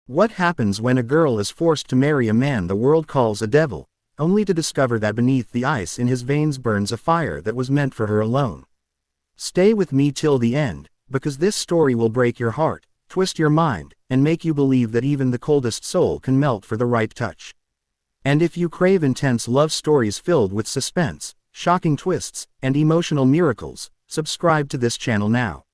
What happens when a girl is forced to marry a man the world calls a devil, only to discover that beneath the ice in his veins burns a fire that was meant for her alone? Stay with me till the end, because this story will break your heart, twist your mind, and make you believe that even the coldest soul can melt for the right touch. And if you crave intense love stories filled with suspense, shocking twists, and emotional miracles, subscribe to this channel now.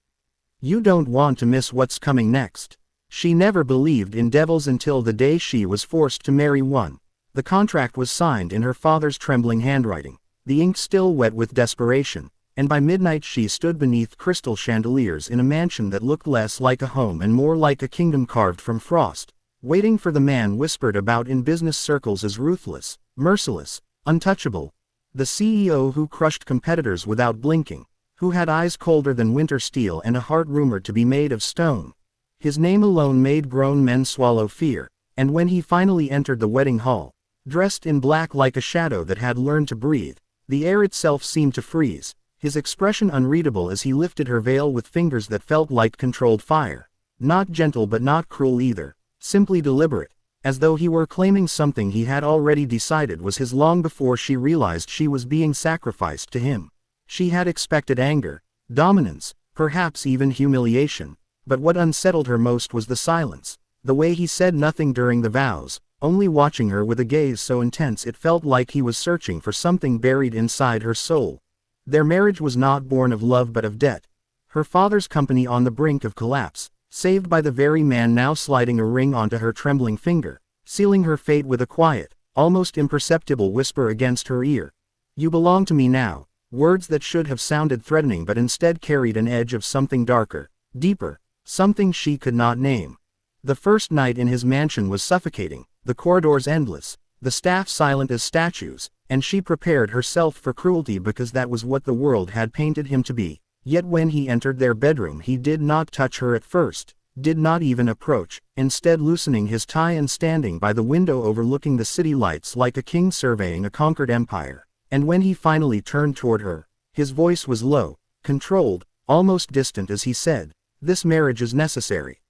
You don't want to miss what's coming next. She never believed in devils until the day she was forced to marry one. The contract was signed in her father's trembling handwriting, the ink still wet with desperation, and by midnight she stood beneath crystal chandeliers in a mansion that looked less like a home and more like a kingdom carved from frost, waiting for the man whispered about in business circles as ruthless, merciless, untouchable. The CEO who crushed competitors without blinking, who had eyes colder than winter steel and a heart rumored to be made of stone. His name alone made grown men swallow fear, and when he finally entered the wedding hall, dressed in black like a shadow that had learned to breathe, the air itself seemed to freeze, his expression unreadable as he lifted her veil with fingers that felt like controlled fire. Not gentle but not cruel either, simply deliberate, as though he were claiming something he had already decided was his long before she realized she was being sacrificed to him. She had expected anger, dominance, perhaps even humiliation, but what unsettled her most was the silence, the way he said nothing during the vows, only watching her with a gaze so intense it felt like he was searching for something buried inside her soul. Their marriage was not born of love but of debt. Her father's company on the brink of collapse, saved by the very man now sliding a ring onto her trembling finger, sealing her fate with a quiet, almost imperceptible whisper against her ear. "You belong to me now," words that should have sounded threatening but instead carried an edge of something darker, deeper, something she could not name. The first night in his mansion was suffocating, the corridors endless, the staff silent as statues, and she prepared herself for cruelty because that was what the world had painted him to be. Yet when he entered their bedroom he did not touch her at first, did not even approach, instead loosening his tie and standing by the window overlooking the city lights like a king surveying a conquered empire. And when he finally turned toward her, his voice was low, controlled, almost distant as he said, "This marriage is necessary.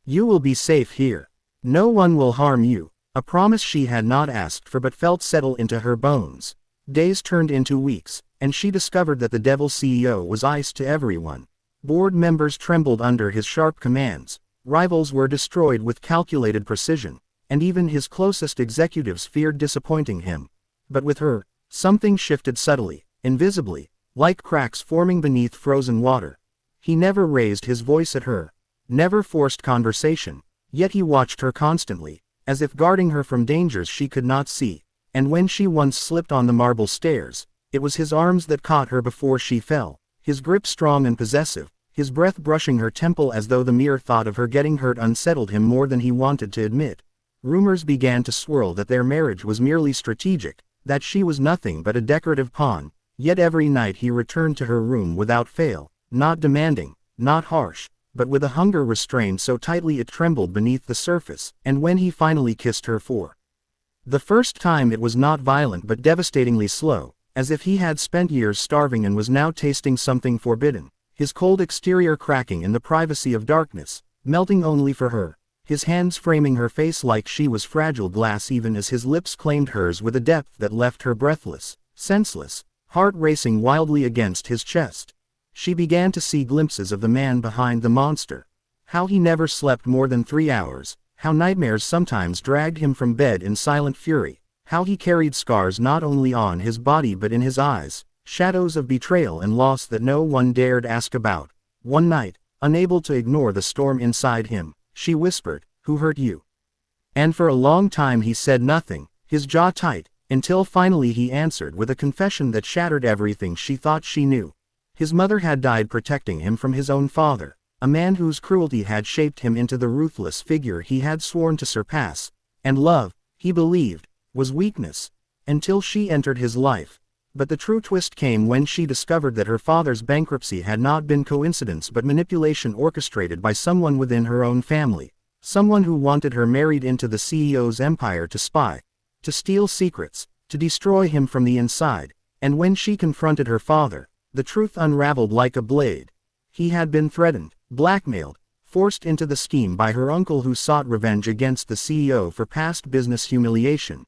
You will be safe here. No one will harm you," a promise she had not asked for but felt settle into her bones. Days turned into weeks, and she discovered that the devil CEO was iced to everyone. Board members trembled under his sharp commands, rivals were destroyed with calculated precision, and even his closest executives feared disappointing him. But with her, something shifted subtly, invisibly, like cracks forming beneath frozen water. He never raised his voice at her, never forced conversation, yet he watched her constantly, as if guarding her from dangers she could not see. And when she once slipped on the marble stairs, it was his arms that caught her before she fell, his grip strong and possessive, his breath brushing her temple as though the mere thought of her getting hurt unsettled him more than he wanted to admit. Rumors began to swirl that their marriage was merely strategic, that she was nothing but a decorative pawn, yet every night he returned to her room without fail, not demanding, not harsh, but with a hunger restrained so tightly it trembled beneath the surface. And when he finally kissed her for the first time it was not violent but devastatingly slow, as if he had spent years starving and was now tasting something forbidden, his cold exterior cracking in the privacy of darkness, melting only for her, his hands framing her face like she was fragile glass even as his lips claimed hers with a depth that left her breathless, senseless, heart racing wildly against his chest. She began to see glimpses of the man behind the monster. How he never slept more than 3 hours, how nightmares sometimes dragged him from bed in silent fury, how he carried scars not only on his body but in his eyes, shadows of betrayal and loss that no one dared ask about. One night, unable to ignore the storm inside him, she whispered, "Who hurt you?" And for a long time he said nothing, his jaw tight, until finally he answered with a confession that shattered everything she thought she knew. His mother had died protecting him from his own father, a man whose cruelty had shaped him into the ruthless figure he had sworn to surpass. And love, he believed, was weakness, until she entered his life. But the true twist came when she discovered that her father's bankruptcy had not been coincidence but manipulation orchestrated by someone within her own family, someone who wanted her married into the CEO's empire to spy, to steal secrets, to destroy him from the inside. And when she confronted her father, the truth unraveled like a blade. He had been threatened, blackmailed, Forced into the scheme by her uncle who sought revenge against the CEO for past business humiliation.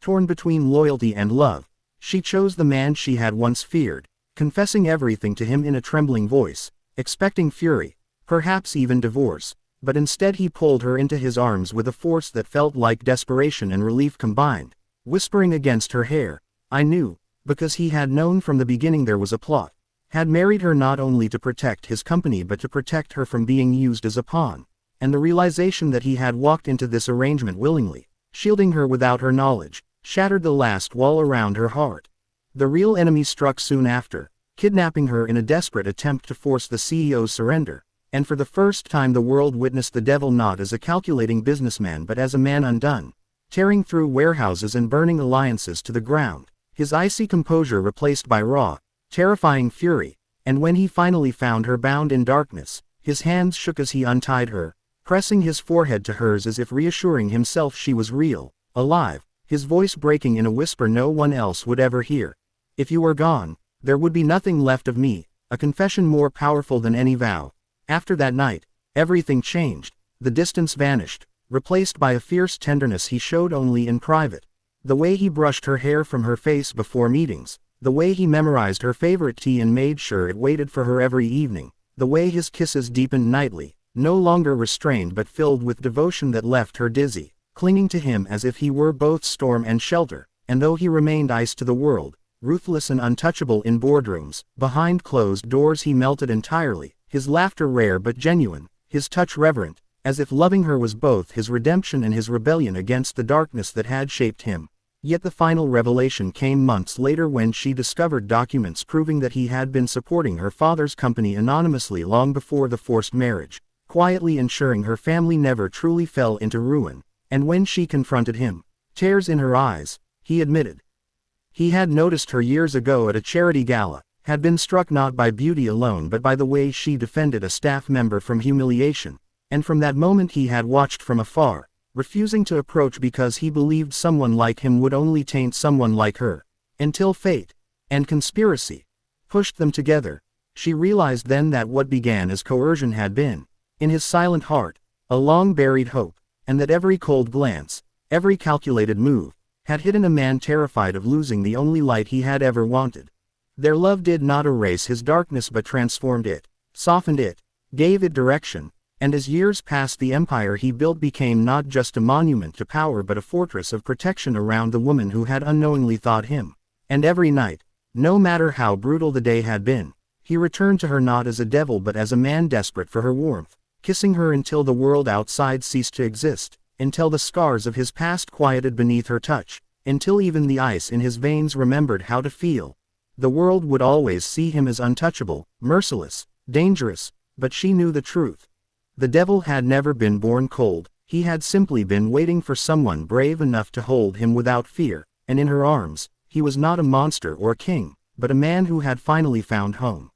Torn between loyalty and love, she chose the man she had once feared, confessing everything to him in a trembling voice, expecting fury, perhaps even divorce, but instead he pulled her into his arms with a force that felt like desperation and relief combined, whispering against her hair, "I knew," because he had known from the beginning there was a plot. Had married her not only to protect his company but to protect her from being used as a pawn, and the realization that he had walked into this arrangement willingly, shielding her without her knowledge, shattered the last wall around her heart. The real enemy struck soon after, kidnapping her in a desperate attempt to force the CEO's surrender, and for the first time the world witnessed the devil not as a calculating businessman but as a man undone, tearing through warehouses and burning alliances to the ground, his icy composure replaced by raw, terrifying fury, and when he finally found her bound in darkness, his hands shook as he untied her, pressing his forehead to hers as if reassuring himself she was real, alive, his voice breaking in a whisper no one else would ever hear. "If you were gone, there would be nothing left of me," a confession more powerful than any vow. After that night, everything changed. The distance vanished, replaced by a fierce tenderness he showed only in private. The way he brushed her hair from her face before meetings, the way he memorized her favorite tea and made sure it waited for her every evening, the way his kisses deepened nightly, no longer restrained but filled with devotion that left her dizzy, clinging to him as if he were both storm and shelter, and though he remained ice to the world, ruthless and untouchable in boardrooms, behind closed doors he melted entirely, his laughter rare but genuine, his touch reverent, as if loving her was both his redemption and his rebellion against the darkness that had shaped him. Yet the final revelation came months later when she discovered documents proving that he had been supporting her father's company anonymously long before the forced marriage, quietly ensuring her family never truly fell into ruin. And when she confronted him, tears in her eyes, he admitted he had noticed her years ago at a charity gala, had been struck not by beauty alone but by the way she defended a staff member from humiliation, and from that moment he had watched from afar, refusing to approach because he believed someone like him would only taint someone like her, until fate and conspiracy pushed them together. She realized then that what began as coercion had been, in his silent heart, a long-buried hope, and that every cold glance, every calculated move, had hidden a man terrified of losing the only light he had ever wanted. Their love did not erase his darkness but transformed it, softened it, gave it direction, and as years passed the empire he built became not just a monument to power but a fortress of protection around the woman who had unknowingly thought him. And every night, no matter how brutal the day had been, he returned to her not as a devil but as a man desperate for her warmth, kissing her until the world outside ceased to exist, until the scars of his past quieted beneath her touch, until even the ice in his veins remembered how to feel. The world would always see him as untouchable, merciless, dangerous, but she knew the truth. The devil had never been born cold, he had simply been waiting for someone brave enough to hold him without fear, and in her arms, he was not a monster or a king, but a man who had finally found home.